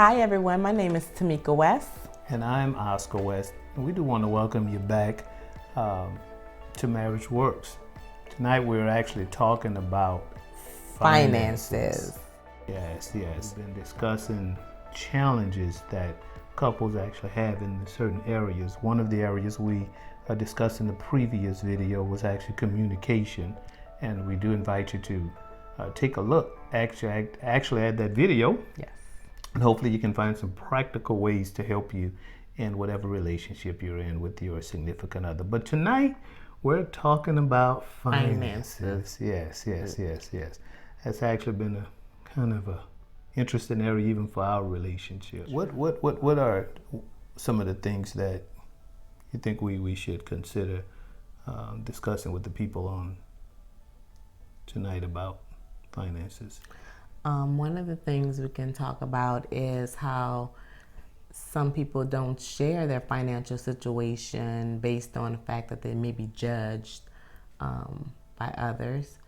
Hi everyone, my name is Tamika West. And I'm Oscar West. And we do want to welcome you back to Marriage Works. Tonight we're actually talking about finances. Yes. We've been discussing challenges that couples actually have in certain areas. One of the areas we discussed in the previous video was actually communication. And we do invite you to take a look, actually at that video. Yes. And hopefully you can find some practical ways to help you in whatever relationship you're in with your significant other. But tonight, we're talking about finances. Yes. That's actually been a kind of a interesting area even for our relationship. What are some of the things that you think we should consider discussing with the people on tonight about finances? One of the things we can talk about is how some people don't share their financial situation based on the fact that they may be judged by others.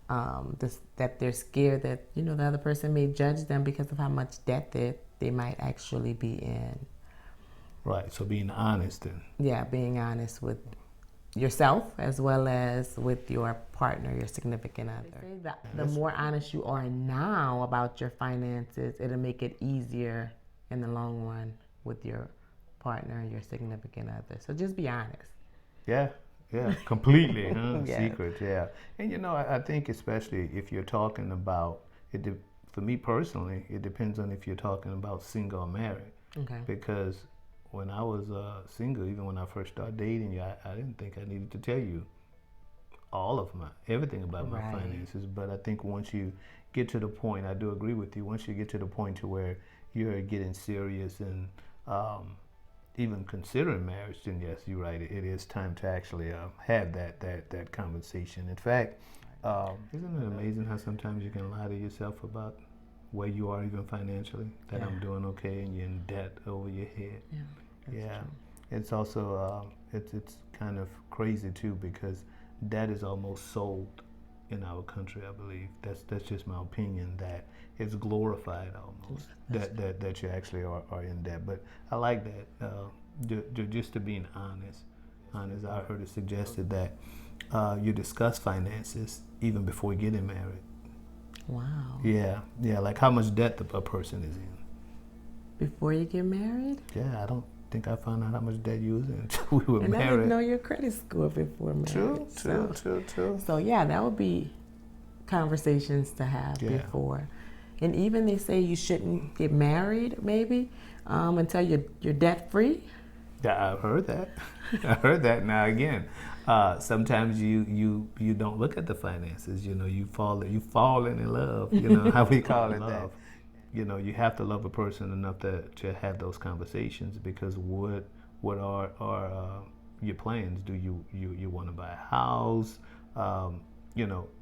That they're scared that the other person may judge them because of how much debt that they might actually be in. Right. So being honest then. Yeah, being honest with yourself as well as with your partner, your significant other. The more honest you are now about your finances, it'll make it easier in the long run with your partner, your significant other. So just be honest. Yeah, completely. Yes. Secret, yeah. And I think especially if you're talking about it, for me personally, it depends on if you're talking about single or married. Okay. Because when I was single, even when I first started dating you, I didn't think I needed to tell you everything about my finances. But I think once you get to the point, I do agree with you, once you get to the point to where you're getting serious and even considering marriage, then yes, you're right. It is time to actually have that conversation. In fact, isn't it amazing how sometimes you can lie to yourself about where you are even financially, that I'm doing okay, and you're in debt over your head. Yeah. True. It's also it's kind of crazy too, because debt is almost sold in our country. I believe that's just my opinion, that it's glorified almost that you actually are in debt. But I like that just to being honest. I heard it suggested that you discuss finances even before getting married. Wow. Yeah, like how much debt a person is in. Before you get married? Yeah, I don't think I found out how much debt you was in until we were married. And I didn't know your credit score before marriage. True. So yeah, that would be conversations to have before. And even they say you shouldn't get married maybe until you're debt free. Yeah, I've heard that. I heard that. Now again, sometimes you don't look at the finances. You fall in love. How we call it that. You have to love a person enough to have those conversations, because what are your plans? Do you want to buy a house?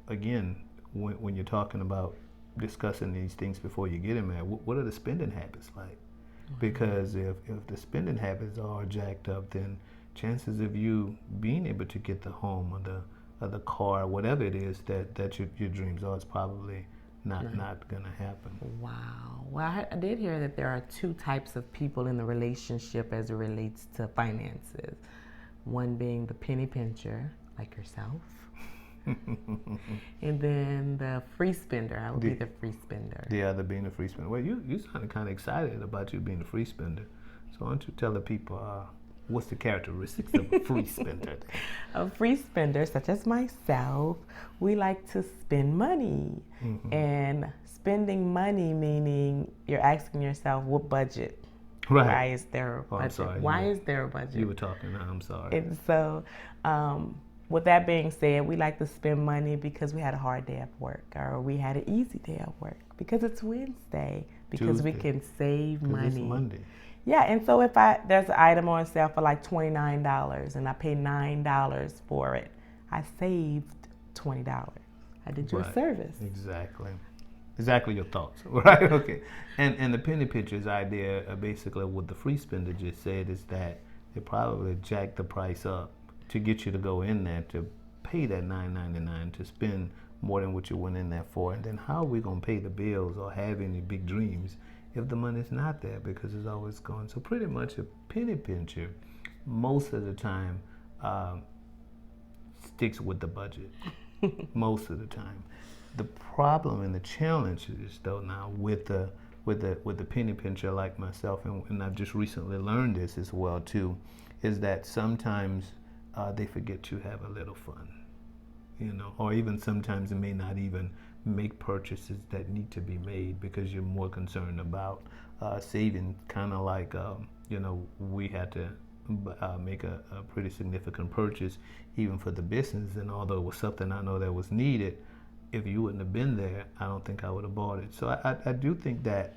Again, when you're talking about discussing these things before you get married, what are the spending habits like? Because if the spending habits are jacked up, then chances of you being able to get the home or the car, whatever it is that your dreams are, is probably not gonna happen. Wow. Well, I did hear that there are two types of people in the relationship as it relates to finances. One being the penny pincher, like yourself. And then the free spender. I would be the free spender. The other being the free spender. Well, you sounded kind of excited about you being the free spender. So why don't you tell the people what's the characteristics of a free spender? A free spender, such as myself, we like to spend money. Mm-hmm. And spending money meaning you're asking yourself, what budget? Right. Why is there a budget? I'm sorry. Why is there a budget? You were talking. I'm sorry. And so, with that being said, we like to spend money because we had a hard day at work, or we had an easy day at work, because it's Wednesday, because Tuesday. We can save money. It's Monday. Yeah, and so if there's an item on sale for like $29 and I pay $9 for it, I saved $20. I did you a service. Exactly your thoughts, right? Okay. And the penny pincher's idea, basically what the free spender just said, is that they probably jack the price up to get you to go in there to pay that $9.99, to spend more than what you went in there for. And then how are we going to pay the bills or have any big dreams if the money's not there because it's always gone. So pretty much a penny pincher, most of the time, um, sticks with the budget. Most of the time. The problem and the challenge is though now with the penny pincher like myself, and I've just recently learned this as well too, is that sometimes they forget to have a little fun, or even sometimes it may not even make purchases that need to be made because you're more concerned about saving. Kind of like we had to make a pretty significant purchase even for the business, and although it was something I know that was needed, if you wouldn't have been there, I don't think I would have bought it. So I do think that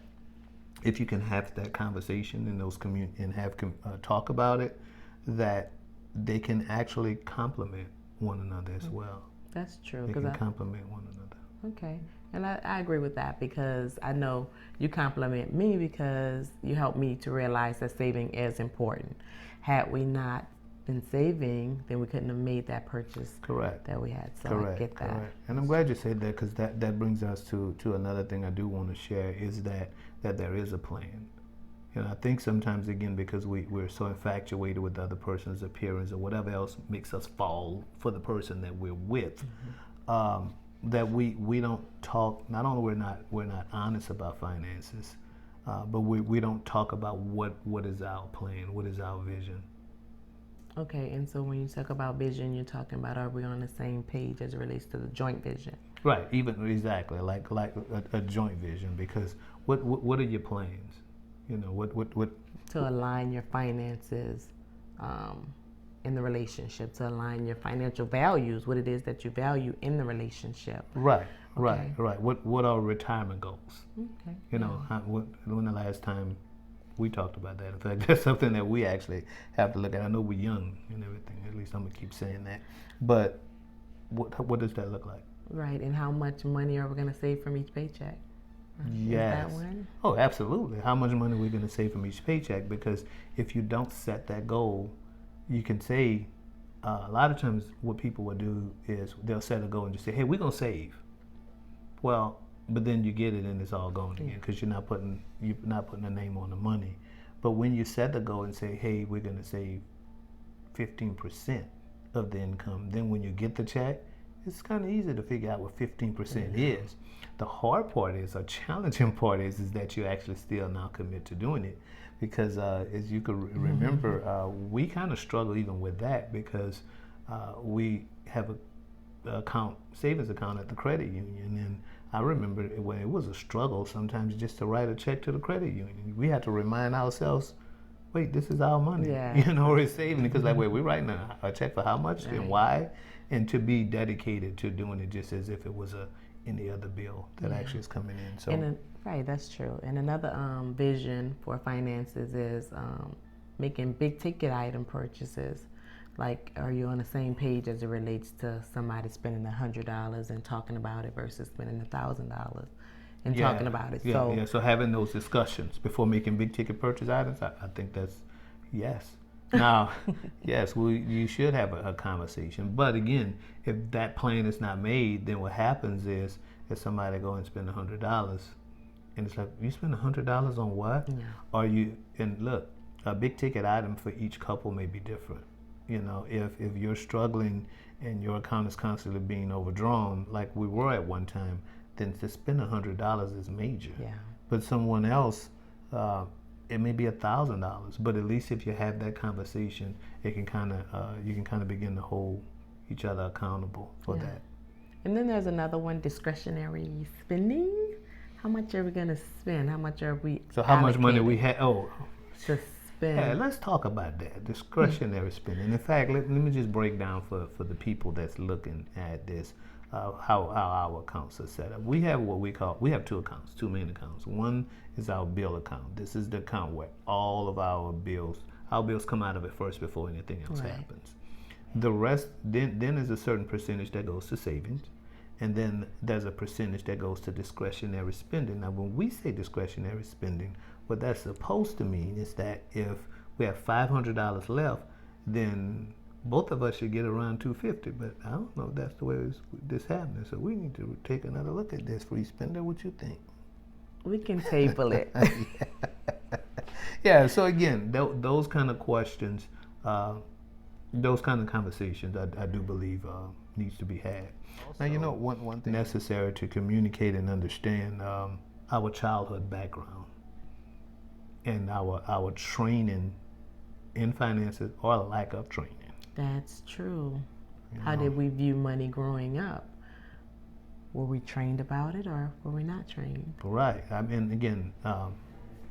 if you can have that conversation in those and have talk about it, that they can actually complement one another as well. That's true. They can complement one another. Okay. And I agree with that because I know you compliment me because you help me to realize that saving is important. Had we not been saving, then we couldn't have made that purchase that we had. So I get that. Correct. And I'm glad you said that because that brings us to another thing I do want to share is that there is a plan. I think sometimes, again, because we're so infatuated with the other person's appearance or whatever else makes us fall for the person that we're with, that we don't talk. Not only we're not honest about finances, but we don't talk about what is our plan, what is our vision. Okay, and so when you talk about vision, you're talking about, are we on the same page as it relates to the joint vision? Right. Exactly like a joint vision. Because what are your plans? What to align your finances in the relationship, to align your financial values, what it is that you value in the relationship. Right. What are retirement goals? Okay. When the last time we talked about that? In fact, that's something that we actually have to look at. I know we're young and everything. At least I'm gonna keep saying that. But what does that look like? Right. And how much money are we gonna save from each paycheck? Yes. Is that one? Oh, absolutely. How much money are we going to save from each paycheck? Because if you don't set that goal, you can say, a lot of times what people will do is they'll set a goal and just say, hey, we're going to save. Well, but then you get it and it's all gone again because you're not putting a name on the money. But when you set the goal and say, hey, we're going to save 15% of the income, then when you get the check, it's kind of easy to figure out what 15% is. The hard part is, or challenging part is that you actually still now commit to doing it. Because as you could remember, we kind of struggle even with that because we have a savings account at the credit union. And I remember when it was a struggle sometimes just to write a check to the credit union. We had to remind ourselves, wait, this is our money. We're saving it because wait, we're writing a check for how much and why? And to be dedicated to doing it just as if it was any other bill that actually is coming in. So right, that's true. And another vision for finances is making big ticket item purchases. Like, are you on the same page as it relates to somebody spending $100 and talking about it versus spending $1,000 and talking about it? So having those discussions before making big ticket purchase items, I think that's yes. Now, yes, you should have a conversation. But again, if that plan is not made, then what happens is if somebody go and spend $100, and it's like, you spend $100 on what? And look, a big ticket item for each couple may be different. If you're struggling and your account is constantly being overdrawn, like we were at one time, then to spend $100 is major. Yeah. But someone else, it may be $1,000, but at least if you have that conversation, it can you can kind of begin to hold each other accountable for that. And then there's another one, discretionary spending. How much are we going to spend? How much are we? So how much money we have? Oh, to spend. Yeah, let's talk about that discretionary spending. In fact, let me just break down for the people that's looking at this. How our accounts are set up. We have two main accounts. One is our bill account. This is the account where all of our bills come out of it first before anything else happens. The rest, then there's a certain percentage that goes to savings, and then there's a percentage that goes to discretionary spending. Now, when we say discretionary spending, what that's supposed to mean is that if we have $500 left, then both of us should get around $250, but I don't know if that's the way this happening. So we need to take another look at this free spender. What you think? We can table it. Yeah. So again, those kind of questions, those kind of conversations, I do believe needs to be had. Also, now one thing necessary to communicate and understand our childhood background and our training in finances or lack of training. That's true. How did we view money growing up? Were we trained about it, or were we not trained? Right. I mean, again,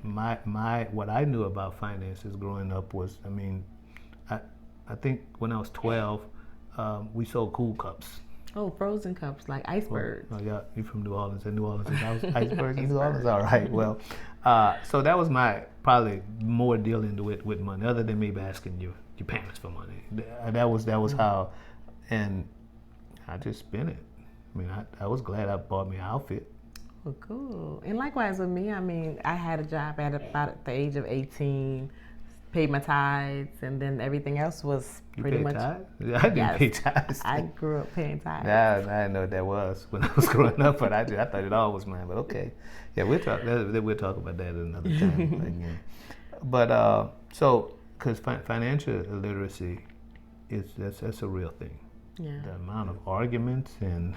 my what I knew about finances growing up was, I think when I was 12, we sold cool cups. Oh, frozen cups like icebergs. Oh yeah, you from New Orleans? And New Orleans is iceberg in New Orleans. All right. Well, so that was my probably more dealing with money, other than maybe asking your parents for money. That was how, and I just spent it. I mean, I was glad I bought me an outfit. Well, cool. And likewise with me, I mean, I had a job at about the age of 18, paid my tithes, and then everything else was pretty much. Tithes? Yeah, I didn't pay tithes. I grew up paying tithes. I didn't know what that was when I was growing up, but I thought it all was mine. But okay, yeah, we'll talk about that another time again. But so, because financial literacy that's a real thing. Yeah. The amount of arguments and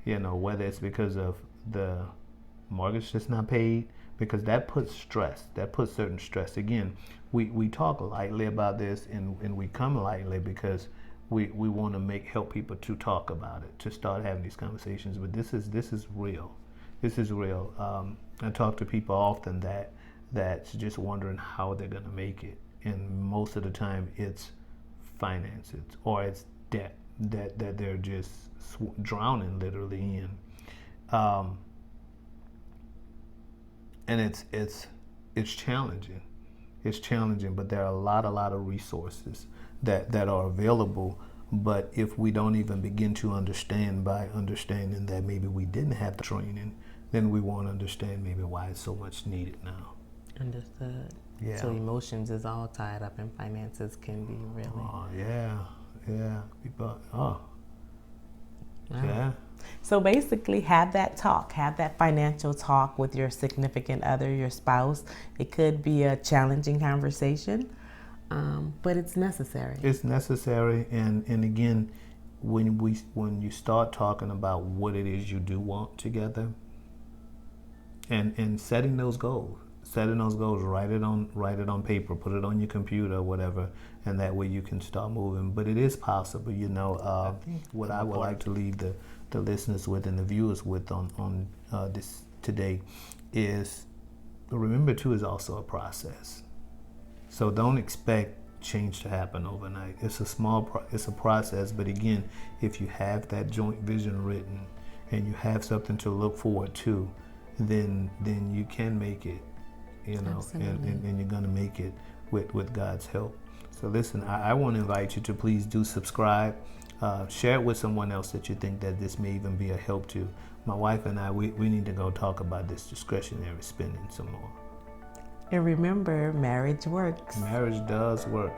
whether it's because of the mortgage that's not paid, because that puts certain stress. Again, we talk lightly about this and we come lightly because we want to help people to talk about it, to start having these conversations. But this is real. This is real. I talk to people often that's just wondering how they're going to make it, and most of the time it's finances or it's debt that they're just drowning literally in, and it's challenging. It's challenging, but there are a lot of resources that are available. But if we don't even begin to understand by understanding that maybe we didn't have the training, then we won't understand maybe why it's so much needed now. Understood. Yeah. So emotions is all tied up, and finances can be really. Oh yeah. People. Oh. Wow. Yeah. So basically, have that financial talk with your significant other, your spouse. It could be a challenging conversation, but it's necessary. It's necessary, and again, when you start talking about what it is you do want together, and setting those goals, write it on paper, put it on your computer or whatever, and that way you can start moving. But it is possible, I think what I would like to leave the listeners with and the viewers with on this today is, remember too, is also a process. So don't expect change to happen overnight. It's a process, but again, if you have that joint vision written and you have something to look forward to, then you can make it, and you're going to make it with God's help. So listen, I want to invite you to please do subscribe, share it with someone else that you think that this may even be a help to. My wife and I, we need to go talk about this discretionary spending some more. And remember, marriage works. Marriage does work.